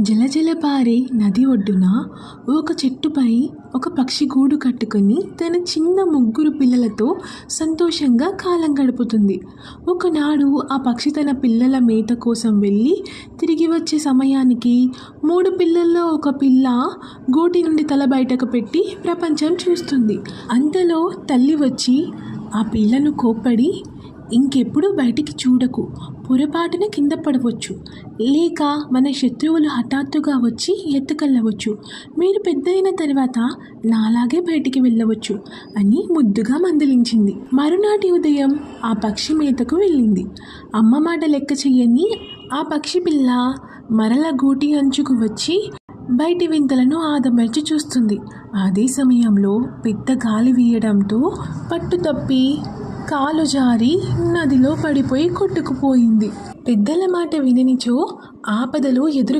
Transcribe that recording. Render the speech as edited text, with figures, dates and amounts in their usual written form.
జలజల పారే నది ఒడ్డున ఒక చెట్టుపై ఒక పక్షి గూడు కట్టుకుని తన చిన్న ముగ్గురు పిల్లలతో సంతోషంగా కాలం గడుపుతుంది. ఒకనాడు ఆ పక్షి తన పిల్లల మేత కోసం వెళ్ళి తిరిగి వచ్చే సమయానికి 3 పిల్లల్లో ఒక పిల్ల గూటి నుండి తల బయటకు పెట్టి ప్రపంచం చూస్తుంది. అంతలో తల్లి వచ్చి ఆ పిల్లను కోప్పడి, ఇంకెప్పుడు బయటికి చూడకు, పొరపాటున కింద పడవచ్చు, లేక మన శత్రువులు హఠాత్తుగా వచ్చి ఎత్తుకెళ్ళవచ్చు. మీరు పెద్దయిన తర్వాత నాలాగే బయటికి వెళ్ళవచ్చు అని ముద్దుగా మందలించింది. మరునాటి ఉదయం ఆ పక్షి మేతకు వెళ్ళింది. అమ్మ మాట లెక్క చెయ్యని ఆ పక్షి పిల్ల మరల గూటి అంచుకు వచ్చి బయటి వింతలను ఆదమర్చి చూస్తుంది. అదే సమయంలో పెద్ద గాలి వీయడంతో పట్టు తప్పి కాలు జారి నదిలో పడిపోయి కొట్టుకుపోయింది. పెద్దల మాట విననిచో ఆపదలో ఎదురు